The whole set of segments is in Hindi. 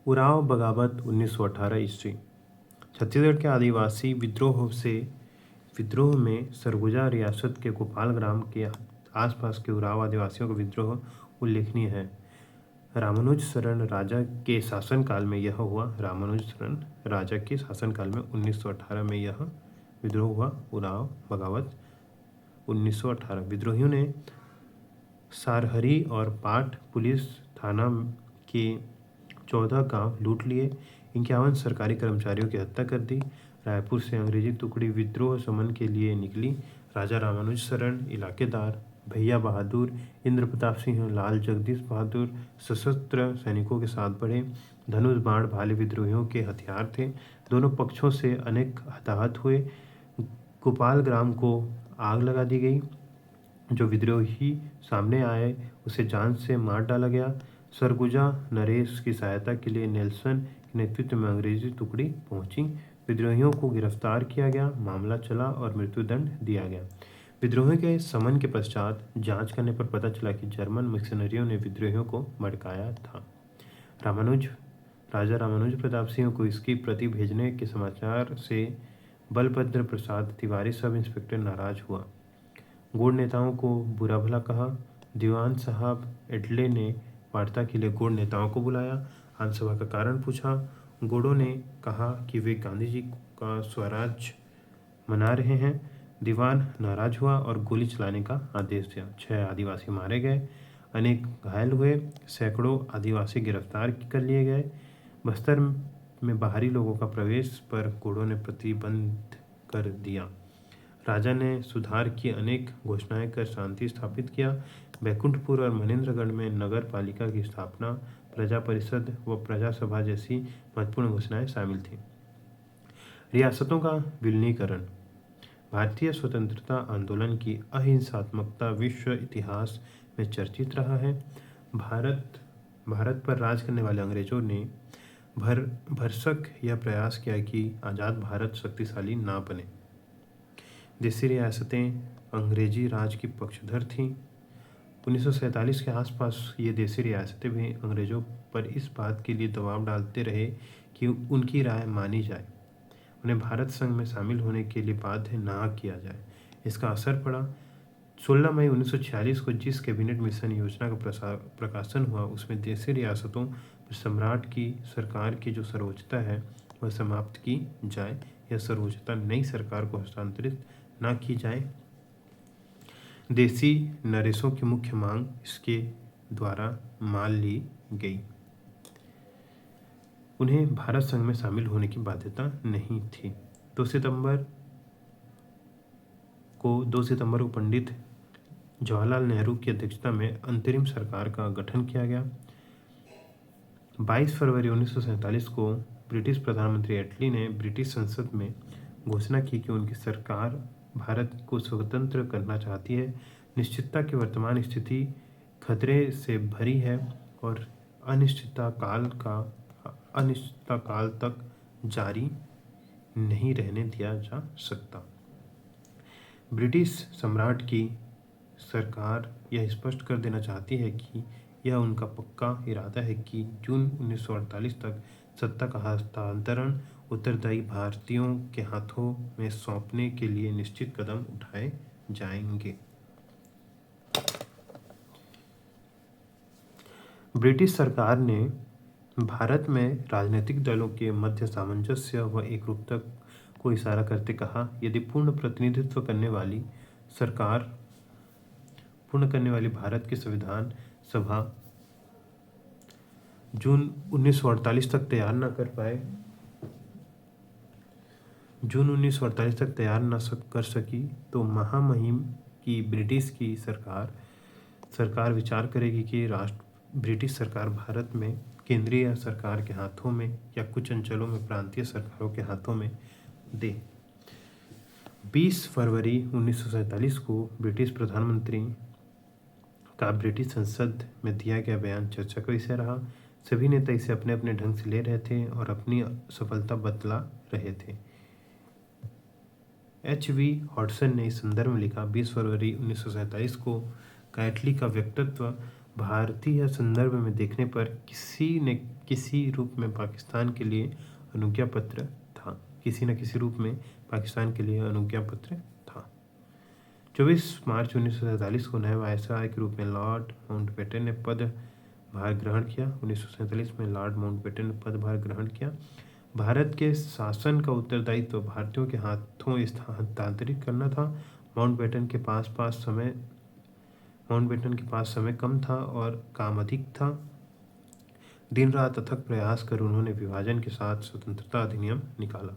उराव बगावत 1918 ईस्वी। छत्तीसगढ़ के आदिवासी विद्रोह में सरगुजा रियासत के गोपाल ग्राम के आसपास के उराव आदिवासियों का विद्रोह उल्लेखनीय है। रामानुज शरण राजा के शासनकाल में यह हुआ। रामानुज शरण राजा के शासनकाल में 1918 में यह विद्रोह हुआ। उराव बगावत 1918। विद्रोहियों ने सारहरी और पाट पुलिस थाना के 14 गांव लूट लिए। 51 सरकारी कर्मचारियों की हत्या कर दी। रायपुर से अंग्रेजी टुकड़ी विद्रोह शमन के लिए निकली। राजा रामानुज शरण, इलाकेदार भैया बहादुर, इंद्र प्रताप सिंह, लाल जगदीश बहादुर सशस्त्र सैनिकों के साथ बढ़े। धनुष बाण भाले विद्रोहियों के हथियार थे। दोनों पक्षों से अनेक हताहत हुए। गोपाल ग्राम को आग लगा दी गई। जो विद्रोही सामने आए उसे जान से मार डाला गया। सरगुजा नरेश की सहायता के लिए नेल्सन के नेतृत्व में अंग्रेजी टुकड़ी पहुंची। विद्रोहियों को गिरफ्तार किया गया, मामला चला और मृत्युदंड दिया गया। विद्रोहियों के समन के पश्चात जांच करने पर पता चला कि जर्मन मिशनरियों ने विद्रोहियों को भड़काया था। राजा रामानुज प्रताप सिंह को इसकी प्रति भेजने के समाचार से बलभद्र प्रसाद तिवारी सब इंस्पेक्टर नाराज हुआ। गोंड नेताओं को बुरा भला कहा। दीवान साहब एडले ने वार्ता के लिए गोंड नेताओं को बुलाया। आमसभा का कारण पूछा। गोंडों ने कहा कि वे गांधी जी का स्वराज मना रहे हैं। दीवान नाराज हुआ और गोली चलाने का आदेश दिया। 6 आदिवासी मारे गए, अनेक घायल हुए, सैकड़ों आदिवासी गिरफ्तार कर लिए गए। बस्तर में बाहरी लोगों का प्रवेश पर गोंडों ने प्रतिबंध कर दिया। राजा ने सुधार की अनेक घोषणाएं कर शांति स्थापित किया। बैकुंठपुर और मनेन्द्रगढ़ में नगर पालिका की स्थापना, प्रजा परिषद व प्रजा सभा जैसी महत्वपूर्ण घोषणाएं शामिल थीं। रियासतों का विलीनीकरण। भारतीय स्वतंत्रता आंदोलन की अहिंसात्मकता विश्व इतिहास में चर्चित रहा है। भारत पर राज करने वाले अंग्रेजों ने भरसक यह प्रयास किया कि आज़ाद भारत शक्तिशाली ना बने। देसी रियासतें अंग्रेजी राज की पक्षधर थीं। 1947 के आसपास ये देसी रियासतें भी अंग्रेजों पर इस बात के लिए दबाव डालते रहे कि उनकी राय मानी जाए, उन्हें भारत संघ में शामिल होने के लिए बाध्य ना किया जाए। इसका असर पड़ा। 16 मई 1946 को जिस कैबिनेट मिशन योजना का प्रकाशन हुआ उसमें देसी रियासतों पर सम्राट की सरकार की जो सर्वोच्चता है वह समाप्त की जाए। यह सर्वोच्चता नई सरकार को हस्तांतरित न की जाए। देसी नरेशों की मुख्य मांग इसके द्वारा मान ली गई। उन्हें भारत संघ में शामिल होने की बाध्यता नहीं थी। 2 सितंबर को पंडित जवाहरलाल नेहरू की अध्यक्षता में अंतरिम सरकार का गठन किया गया। 22 फरवरी 1947 को ब्रिटिश प्रधानमंत्री एटली ने ब्रिटिश संसद में घोषणा की कि उनकी सरकार भारत को स्वतंत्र करना चाहती है। निश्चितता की वर्तमान स्थिति खतरे से भरी है और अनिश्चितता काल तक जारी नहीं रहने दिया जा सकता। ब्रिटिश सम्राट की सरकार यह स्पष्ट कर देना चाहती है कि यह उनका पक्का इरादा है कि जून 1948 तक सत्ता का हस्तांतरण उत्तरदायी भारतीयों के हाथों में सौंपने के लिए निश्चित कदम उठाए जाएंगे। ब्रिटिश सरकार ने भारत में राजनीतिक दलों के मध्य सामंजस्य व एकरूपता को इशारा करते कहा, यदि पूर्ण प्रतिनिधित्व करने वाली भारत की संविधान सभा जून 1948 तक तैयार न कर सकी तो महामहिम की ब्रिटिश की सरकार विचार करेगी कि ब्रिटिश सरकार भारत में केंद्रीय सरकार के हाथों में या कुछ अंचलों में प्रांतीय सरकारों के हाथों में दे। 20 फरवरी 1947 को ब्रिटिश प्रधानमंत्री का ब्रिटिश संसद में दिया गया बयान चर्चा का विषय रहा। सभी नेता इसे अपने अपने ढंग से ले रहे थे और अपनी सफलता बतला रहे थे। H.V. हॉडसन ने इस संदर्भ में लिखा, 20 फरवरी 1947 को कैटली का व्यक्तित्व भारतीय संदर्भ में देखने पर किसी न किसी रूप में पाकिस्तान के लिए अनुज्ञा पत्र था। किसी न किसी रूप में पाकिस्तान के लिए अनुज्ञा पत्र था। 24 मार्च 1947 को नए वायसराय के रूप में लॉर्ड माउंटबेटन ने पदभार ग्रहण किया। 1947 में लॉर्ड माउंटबेटन ने पदभार ग्रहण किया। भारत के शासन का उत्तरदायित्व भारतीयों के हाथों हस्तांतरित करना था। माउंटबेटन के पास समय कम था और काम अधिक था। दिन रात अथक प्रयास कर उन्होंने विभाजन के साथ स्वतंत्रता अधिनियम निकाला।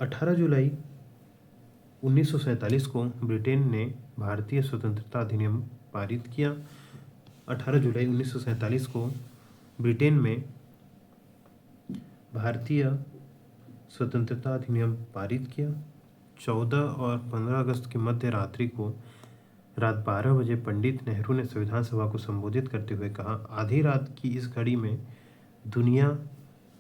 18 जुलाई 1947 को ब्रिटेन ने भारतीय स्वतंत्रता अधिनियम पारित किया। 18 जुलाई 1947 को ब्रिटेन में भारतीय स्वतंत्रता अधिनियम पारित किया। 14 और 15 अगस्त की मध्य रात्रि को रात 12 बजे पंडित नेहरू ने संविधान सभा को संबोधित करते हुए कहा, आधी रात की इस घड़ी में दुनिया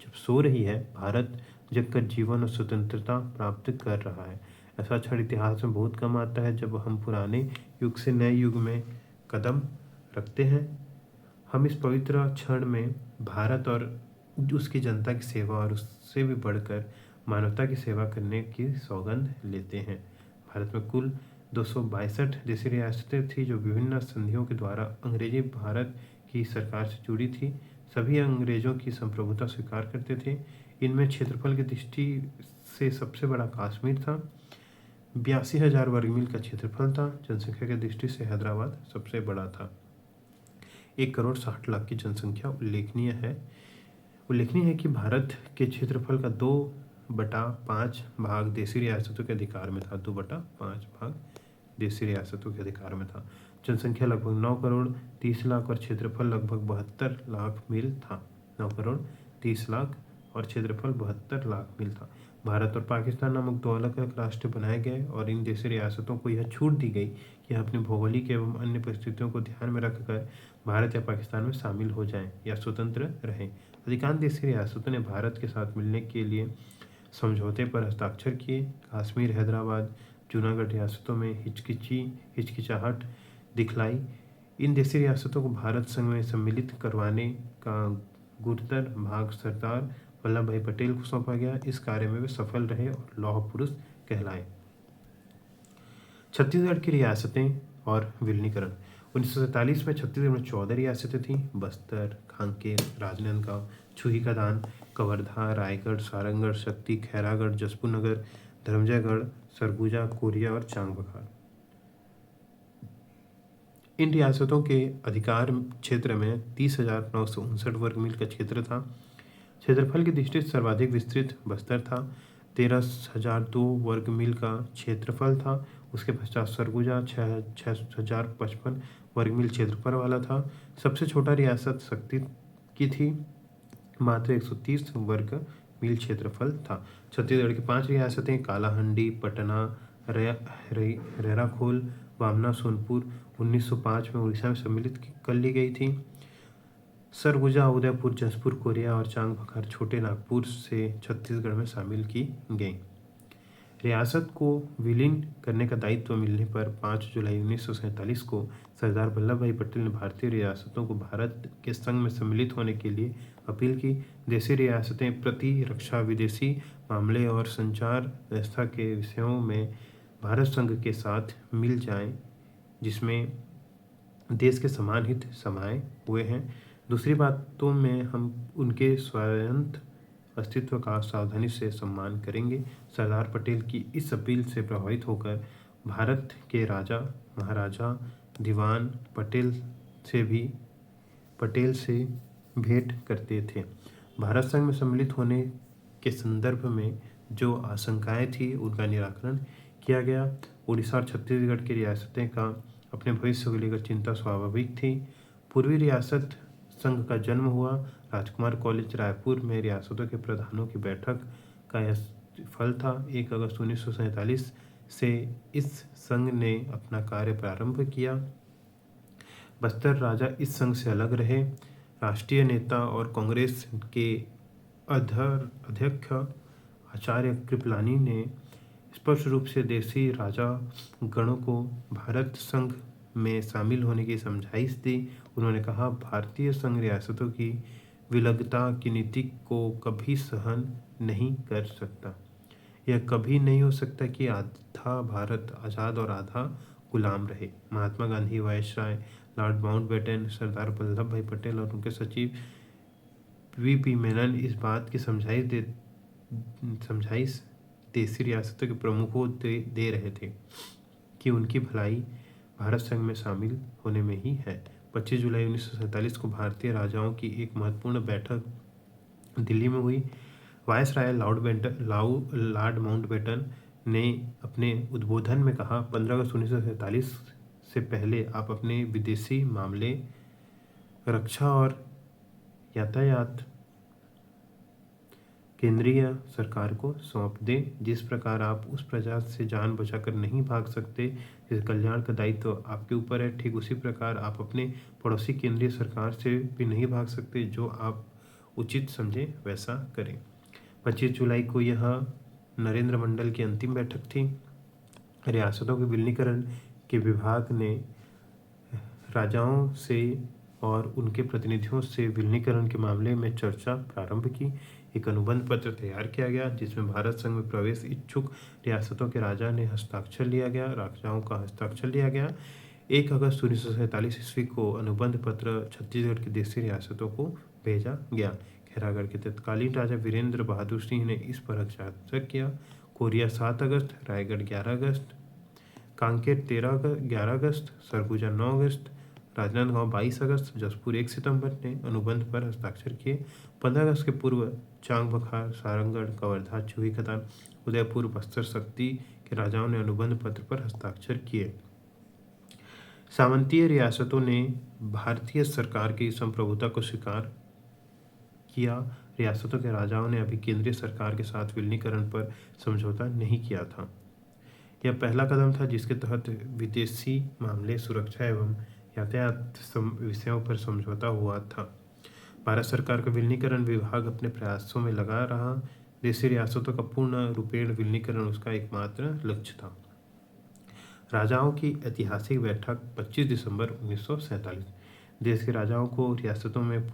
जब सो रही है, भारत जगकर जीवन और स्वतंत्रता प्राप्त कर रहा है। ऐसा क्षण इतिहास में बहुत कम आता है जब हम पुराने युग से नए युग में कदम रखते हैं। हम इस पवित्र क्षण में भारत और उसकी जनता की सेवा और उससे भी बढ़कर मानवता की सेवा करने की सौगंध लेते हैं। भारत में कुल 262 देशी रियासतें थी जो विभिन्न संधियों के द्वारा अंग्रेजी भारत की सरकार से जुड़ी थी। सभी अंग्रेजों की संप्रभुता स्वीकार करते थे। इनमें क्षेत्रफल की दृष्टि से सबसे बड़ा कश्मीर था। 82,000 वर्ग मील का क्षेत्रफल था। जनसंख्या की दृष्टि से हैदराबाद सबसे बड़ा था। 1,60,00,000 की जनसंख्या उल्लेखनीय है कि भारत के क्षेत्रफल का 2/5 भाग देशी रियासतों के अधिकार में था। 2/5 भाग देशी रियासतों के अधिकार में था। जनसंख्या लगभग 9,30,00,000 और क्षेत्रफल लगभग 72 लाख मील था। 9,30 लाख और क्षेत्रफल 72 लाख मील था। भारत और पाकिस्तान नामक 2 अलग अलग राष्ट्र बनाए गए और इन देशी रियासतों को यह छूट दी गई कि अपनी भौगोलिक एवं अन्य परिस्थितियों को ध्यान में रखकर भारत या पाकिस्तान में शामिल हो जाएं या स्वतंत्र रहें। अधिकांश देशी रियासतों ने भारत के साथ मिलने के लिए समझौते पर हस्ताक्षर किए। कश्मीर, हैदराबाद, जूनागढ़ रियासतों में हिचकिचाहट दिखलाई। इन देशी रियासतों को भारत संघ में सम्मिलित करवाने का गुरुतर भाग सरदार वल्लभ भाई पटेल को सौंपा गया। इस कार्य में वे सफल रहे और लौह पुरुष कहलाए। छत्तीसगढ़ की रियासतें और विलीनीकरण। 1947 में छत्तीसगढ़ में 14 रियासतें थीं। बस्तर, कांकेर, राजनांदगांव, छुहीकादान, कवर्धा, रायगढ़, सारंगढ़, शक्ति, खैरागढ़, जसपुर नगर, धर्मजयगढ़, सरगुजा, कोरिया और चांगबखार। इन रियासतों के अधिकार क्षेत्र में 30,959 वर्ग मील का क्षेत्र था। क्षेत्रफल की दृष्टि से सर्वाधिक विस्तृत बस्तर था। 13,002 वर्ग मील का क्षेत्रफल था। उसके पश्चात सरगुजा 6,055 वर्ग मील क्षेत्रफल वाला था। सबसे छोटा रियासत शक्ति की थी, मात्र 130 वर्ग मील क्षेत्रफल था। छत्तीसगढ़ की 5 रियासतें कालाहंडी, पटना, रेराखोल, बामना, सोनपुर 1905 में उड़ीसा में सम्मिलित कर ली गई थी। सरगुजा, उदयपुर, जसपुर, कोरिया और चांगबखार छोटे नागपुर से छत्तीसगढ़ में शामिल की गई। रियासत को विलीन करने का दायित्व मिलने पर 5 जुलाई 1947 को सरदार वल्लभ भाई पटेल ने भारतीय रियासतों को भारत के संघ में सम्मिलित होने के लिए अपील की। देशी रियासतें प्रतिरक्षा, विदेशी मामले और संचार व्यवस्था के विषयों में भारत संघ के साथ मिल जाएं, जिसमें देश के समान हित समाये हुए हैं। दूसरी बातों में हम उनके स्वतंत्र अस्तित्व का सावधानी से सम्मान करेंगे। सरदार पटेल की इस अपील से प्रभावित होकर भारत के राजा महाराजा दीवान पटेल से भेंट करते थे। भारत संघ में सम्मिलित होने के संदर्भ में जो आशंकाएं थी उनका निराकरण किया गया। उड़ीसा और छत्तीसगढ़ की रियासतें का अपने भविष्य को लेकर चिंता स्वाभाविक थी। पूर्वी रियासत संघ का जन्म हुआ। राजकुमार कॉलेज रायपुर में रियासतों के प्रधानों की बैठक का यह फल था। 1 अगस्त 1947 से इस संघ ने अपना कार्य प्रारंभ किया। बस्तर राजा इस संघ से अलग रहे। राष्ट्रीय नेता और कांग्रेस के अध्यक्ष आचार्य कृपलानी ने स्पष्ट रूप से देशी राजा गणों को भारत संघ में शामिल होने की समझाइश दी। उन्होंने कहा, भारतीय संघ रियासतों की विलगता की नीति को कभी सहन नहीं कर सकता। यह कभी नहीं हो सकता कि आधा भारत आज़ाद और आधा गुलाम रहे। Mahatma Gandhi, viceroy Lord Mountbatten, Sardar Vallabh भाई पटेल और उनके सचिव वीपी मेनन इस बात की समझाइश देशी रियासतों के प्रमुखों दे रहे थे कि उनकी भलाई भारत संघ में शामिल होने में ही है। 25 जुलाई 1947 को भारतीय राजाओं की एक महत्वपूर्ण बैठक दिल्ली में हुई। वायसराय लॉर्ड माउंटबेटन ने अपने उद्बोधन में कहा, 15 अगस्त 1947 से पहले आप अपने विदेशी मामले, रक्षा और यातायात केंद्रीय सरकार को सौंप दें। जिस प्रकार आप उस प्रजा से जान बचाकर नहीं भाग सकते जिस कल्याण का दायित्व आपके ऊपर है, ठीक उसी प्रकार आप अपने पड़ोसी केंद्रीय सरकार से भी नहीं भाग सकते। जो आप उचित समझें वैसा करें। 25 जुलाई को यह नरेंद्र मंडल की अंतिम बैठक थी। रियासतों के विलीनीकरण के विभाग ने राजाओं से और उनके प्रतिनिधियों से विलीनीकरण के मामले में चर्चा प्रारंभ की। एक अनुबंध पत्र तैयार किया गया जिसमें भारत संघ में प्रवेश इच्छुक रियासतों के राजाओं का हस्ताक्षर लिया गया। 1 अगस्त 1947 ईस्वी को अनुबंध पत्र छत्तीसगढ़ की देशी रियासतों को भेजा गया। खैरागढ़ के तत्कालीन राजा वीरेंद्र बहादुर सिंह ने इस पर हस्ताक्षर किया। कोरिया 7 अगस्त, रायगढ़ 11 अगस्त, कांकेर 11 अगस्त, सरगुजा 9 अगस्त, राजनांदगांव 22 अगस्त, जसपुर 1 सितंबर ने अनुबंध पर हस्ताक्षर किए। 15 अगस्त के पूर्व चांग बखार, सारंगढ़, कवर्धा, चूही खदान, उदयपुर, बस्तर, शक्ति के राजाओं ने अनुबंध पत्र पर हस्ताक्षर किए। सामंतीय रियासतों ने भारतीय सरकार की संप्रभुता को स्वीकार किया। रियासतों के राजाओं ने अभी केंद्रीय सरकार के साथ विलीनीकरण पर समझौता नहीं किया था। यह पहला कदम था जिसके तहत विदेशी मामले, सुरक्षा एवं यातायात विषयों पर समझौता हुआ था। भारत सरकार का विलीनीकरण विभाग अपने प्रयासों में लगा रहा। देशी रियासतों का पूर्ण रूपेण विलीनीकरण उसका एकमात्र लक्ष्य था। राजाओं की ऐतिहासिक बैठक 25 दिसंबर 1947। देश के राजाओं को रियासतों में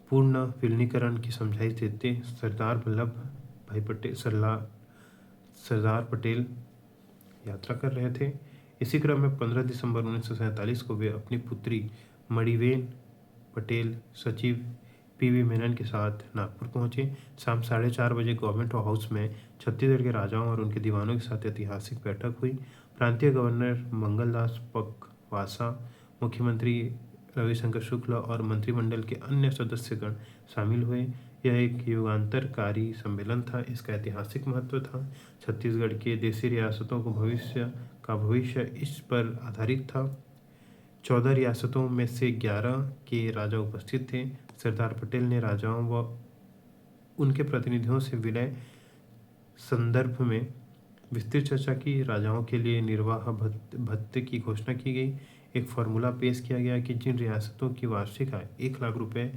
पूर्ण विलीनीकरण की समझाइश देते सरदार पटेल यात्रा कर रहे थे। इसी क्रम में 15 दिसंबर 1947 को वे अपनी पुत्री मणिबेन पटेल सचिव पीवी मेनन के साथ नागपुर पहुंचे। शाम 4:30 बजे गवर्नमेंट हाउस में छत्तीसगढ़ के राजाओं और उनके दीवानों के साथ ऐतिहासिक बैठक हुई। प्रांतीय गवर्नर मंगलदास पकवासा, मुख्यमंत्री रविशंकर शुक्ल और मंत्रिमंडल के अन्य सदस्यगण शामिल हुए। यह एक युगांतरकारी सम्मेलन था। इसका ऐतिहासिक महत्व था। छत्तीसगढ़ के देशी रियासतों को भविष्य इस पर आधारित था। 14 रियासतों में से 11 के राजा उपस्थित थे। सरदार पटेल ने राजाओं व उनके प्रतिनिधियों से विलय संदर्भ में विस्तृत चर्चा की। राजाओं के लिए निर्वाह भत्ते की घोषणा की गई। एक फार्मूला पेश किया गया कि जिन रियासतों की वार्षिक आय 1 लाख रुपए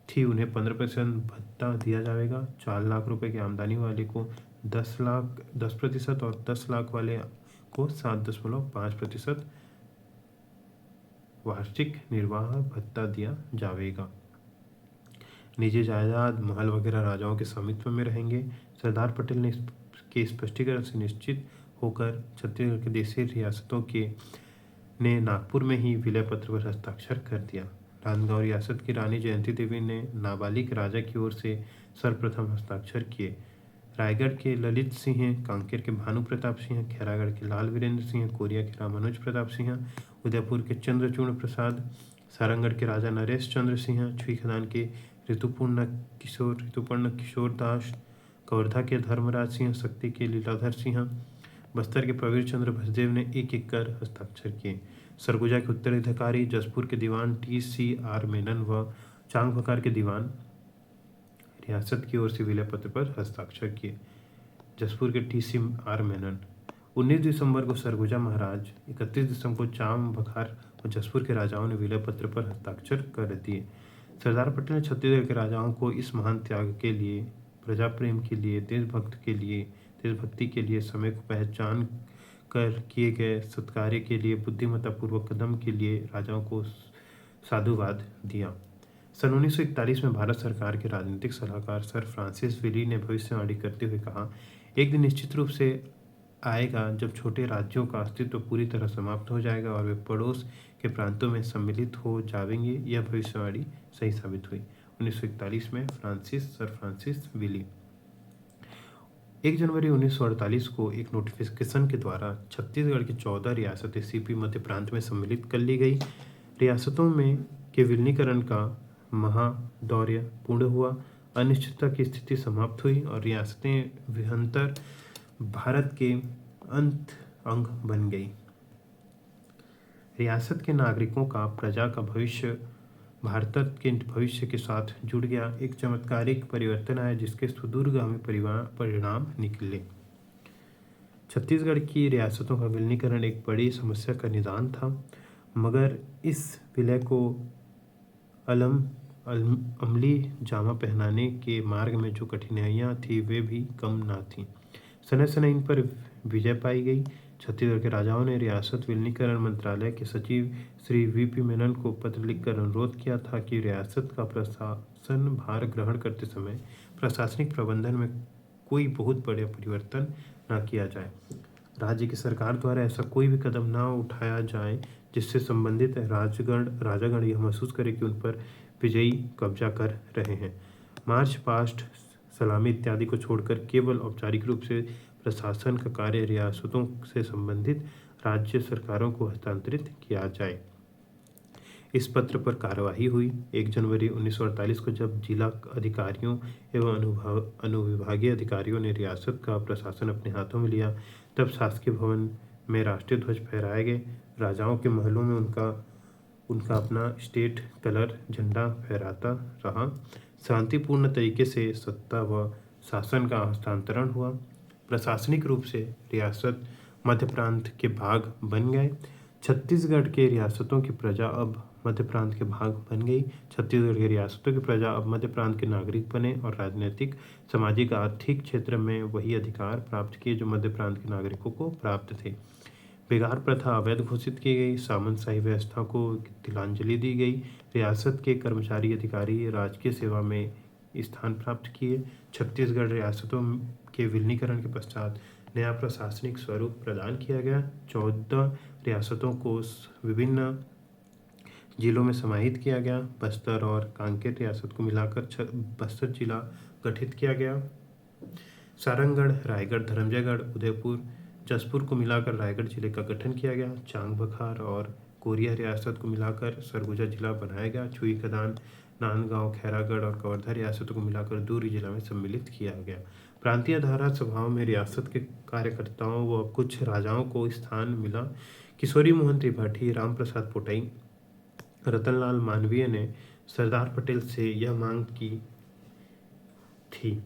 थी उन्हें 15% भत्ता दिया जाएगा। 4 लाख रुपए की आमदनी वाले को 10% और 10 लाख वाले को 7.5% वार्षिक निर्वाह भत्ता दिया जाएगा। निजी जायदाद, महल वगैरह राजाओं के स्वामित्व में रहेंगे। सरदार पटेल ने इसके स्पष्टीकरण से निश्चित होकर छत्तीसगढ़ के देशी रियासतों ने नागपुर में ही विलय पत्र पर हस्ताक्षर कर दिया। राजनांदगांव रियासत की रानी जयंती देवी ने नाबालिग राजा की ओर से सर्वप्रथम हस्ताक्षर किए। रायगढ़ के ललित सिंह, कांकेर के भानु प्रताप सिंह, खैरागढ़ के लाल वीरेंद्र सिंह, कोरिया के रामानुज प्रताप सिंह, उदयपुर के चंद्रचूड़ प्रसाद, सारंगढ़ के राजा नरेश चंद्र सिंह, छुई खदान के ऋतुपर्ण किशोर दास, कवर्धा के धर्मराज सिंह, शक्ति के लीलाधर सिंह, बस्तर के प्रवीर चंद्र भसदेव ने एक एक कर हस्ताक्षर किए। सरगुजा के उत्तराधिकारी, जसपुर के दीवान TCR मेनन व चांग बखार के दीवान रियासत की ओर से विलय पत्र पर हस्ताक्षर किए। जसपुर के TCR मेनन 19 दिसंबर को सरगुजा महाराज, 31 दिसंबर को चांग बखार और जसपुर के राजाओं ने विलय पत्र पर हस्ताक्षर कर दिए। सरदार पटेल ने छत्तीसगढ़ के राजाओं को इस महान त्याग के लिए, प्रजा प्रेम के लिए, देशभक्ति के लिए समय को पहचान कर किए गए सत्कार्य के लिए बुद्धिमत्तापूर्वक कदम के लिए राजाओं को साधुवाद दिया। सन 1941 में भारत सरकार के राजनीतिक सलाहकार सर फ्रांसिस विली ने भविष्यवाणी करते हुए कहा, एक दिन निश्चित रूप से आएगा जब छोटे राज्यों का अस्तित्व पूरी तरह समाप्त हो जाएगा और वे पड़ोस के प्रांतों में सम्मिलित हो जाएंगे। यह भविष्यवाणी सही साबित हुई। 1941 में सर फ्रांसिस विली। 1 जनवरी 1948 को एक नोटिफिकेशन के द्वारा छत्तीसगढ़ की 14 रियासतें सीपी मध्य प्रांत में सम्मिलित कर ली गई। रियासतों में के विलीनीकरण का महादौर्य पूर्ण हुआ, अनिश्चितता की स्थिति समाप्त हुई और रियासतें विभंतर भारत के अंग बन गई। रियासत के नागरिकों का प्रजा का भविष्य भारत के भविष्य के साथ जुड़ गया। एक चमत्कारिक परिवर्तन आया जिसके सुदूरगामी परिणाम निकले। छत्तीसगढ़ की रियासतों का विलीनीकरण एक बड़ी समस्या का निदान था, मगर इस विलय को अमली जामा पहनाने के मार्ग में जो कठिनाइयाँ थी वे भी कम ना थीं। समय समय इन पर विजय पाई गई। छत्तीसगढ़ के राजाओं ने रियासत विलीनीकरण मंत्रालय के सचिव श्री वीपी मेनन को पत्र लिखकर अनुरोध किया था कि रियासत का प्रशासन भार ग्रहण करते समय प्रशासनिक प्रबंधन में कोई बहुत बड़े परिवर्तन न किया जाए। राज्य की सरकार द्वारा ऐसा कोई भी कदम न उठाया जाए जिससे संबंधित राजागण यह महसूस करे कि उन पर विजयी कब्जा कर रहे हैं। मार्च पास्ट, सलामी इत्यादि को छोड़कर केवल औपचारिक रूप से प्रशासन का कार्य रियासतों से संबंधित राज्य सरकारों को हस्तांतरित किया जाए। इस पत्र पर कार्यवाही हुई। 1 जनवरी 1948 को जब जिला अधिकारियों एवं अनुविभागीय अधिकारियों ने रियासत का प्रशासन अपने हाथों में लिया, तब शासकीय भवन में राष्ट्रीय ध्वज फहराए गए। राजाओं के महलों में उनका अपना स्टेट कलर झंडा फहराता रहा। शांतिपूर्ण तरीके से सत्ता व शासन का हस्तांतरण हुआ। प्रशासनिक रूप से रियासत मध्य प्रांत के भाग बन गए। छत्तीसगढ़ के रियासतों की प्रजा अब मध्य प्रांत के भाग बन गई। छत्तीसगढ़ की रियासतों की प्रजा अब मध्य प्रांत के नागरिक बने और राजनीतिक, सामाजिक, आर्थिक क्षेत्र में वही अधिकार प्राप्त किए जो मध्य प्रांत के नागरिकों को प्राप्त थे। बेगार प्रथा अवैध घोषित की गई। सामंतशाही व्यवस्था को तिलांजलि दी गई। रियासत के कर्मचारी अधिकारी राजकीय सेवा में स्थान प्राप्त किए। छत्तीसगढ़ रियासतों के विलीनीकरण के पश्चात नया प्रशासनिक स्वरूप प्रदान किया गया। 14 रियासतों को विभिन्न जिलों में समाहित किया गया। बस्तर और कांकेर रियासत को मिलाकर बस्तर जिला गठित किया गया। सारंगढ़, रायगढ़, धरमजयगढ़, उदयपुर, जसपुर को मिलाकर रायगढ़ जिले का गठन किया गया। चांग बखार और कोरिया रियासत को मिलाकर सरगुजा जिला बनाया गया। छुई खदान, नांदगांव, खैरागढ़ और कवर्धा रियासतों को मिलाकर दूरी जिला में सम्मिलित किया गया। प्रांतीय धारा सभाओं में रियासत के कार्यकर्ताओं व कुछ राजाओं को स्थान मिला। किशोरी मोहन त्रिपाठी, राम प्रसाद पोटई, रतनलाल मानवीय ने सरदार पटेल से यह मांग की थी।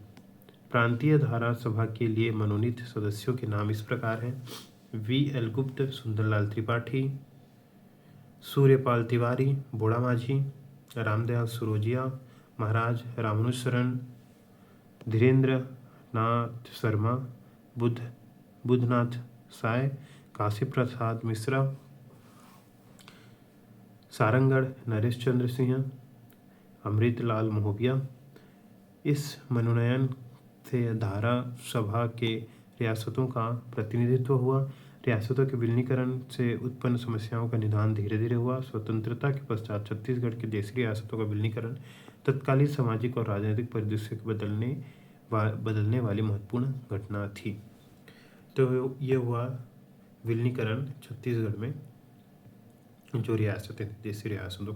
प्रांतीय धारा सभा के लिए मनोनीत सदस्यों के नाम इस प्रकार हैं: V.L. गुप्त, सुंदरलाल त्रिपाठी, सूर्यपाल तिवारी, बोड़ा माझी, रामदयाल सुरोजिया, महाराज रामानुजशरण, धीरेन्द्र नाथ शर्मा, बुद्धनाथ साय, काशी प्रसाद मिश्रा, सारंगढ़ नरेश चंद्र सिंह, अमृतलाल महोबिया। इस मनोनयन से धारा सभा के रियासतों का प्रतिनिधित्व हुआ। रियासतों के विलीनीकरण से उत्पन्न समस्याओं का निदान धीरे धीरे हुआ। स्वतंत्रता के पश्चात छत्तीसगढ़ की देशी रियासतों का विलीनीकरण तत्कालीन सामाजिक और राजनीतिक परिदृश्य को बदलने वाली महत्वपूर्ण घटना थी। तो ये हुआ विलीनीकरण छत्तीसगढ़ में जो रियासतें थी, देशी रियासतों का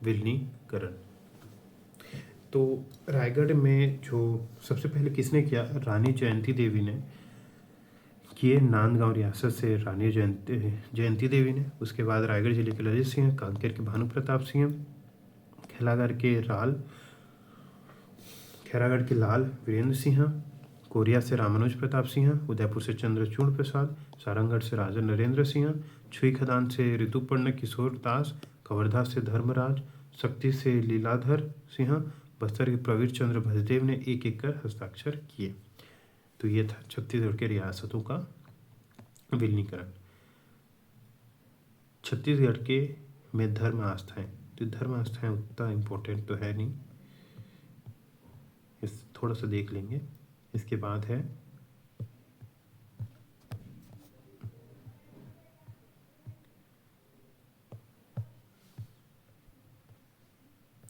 विलीनीकरण। तो रायगढ़ में जो सबसे पहले किसने किया? रानी जयंती देवी ने किए। नांदगांव रियासत से रानी जयंती देवी ने। उसके बाद रायगढ़ जिले के ललित सिंह, कांकेर के भानु प्रताप सिंह, खैरागढ़ के लाल वीरेंद्र सिंह, कोरिया से रामानुज प्रताप सिंह, उदयपुर से चंद्रचूड़ प्रसाद, सारंगढ़ से राजा नरेंद्र सिंह, छुई खदान से ऋतुपर्ण किशोर दास, कवर्धा से धर्मराज, शक्ति से लीलाधर सिंह, बस्तर के प्रवीर चंद्र भजदेव ने एक एक कर हस्ताक्षर किए। तो ये था छत्तीसगढ़ के रियासतों का विलीनीकरण। छत्तीसगढ़ के में धर्म आस्थाएं, तो धर्म आस्थाएं उतना इम्पोर्टेंट तो है नहीं, इस थोड़ा सा देख लेंगे। इसके बाद है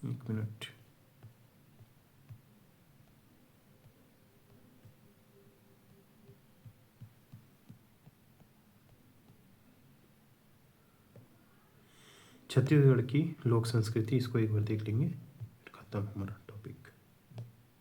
एक मिनट, छत्तीसगढ़ की लोक संस्कृति, इसको एक बार देख लेंगे, खत्म हमारा टॉपिक।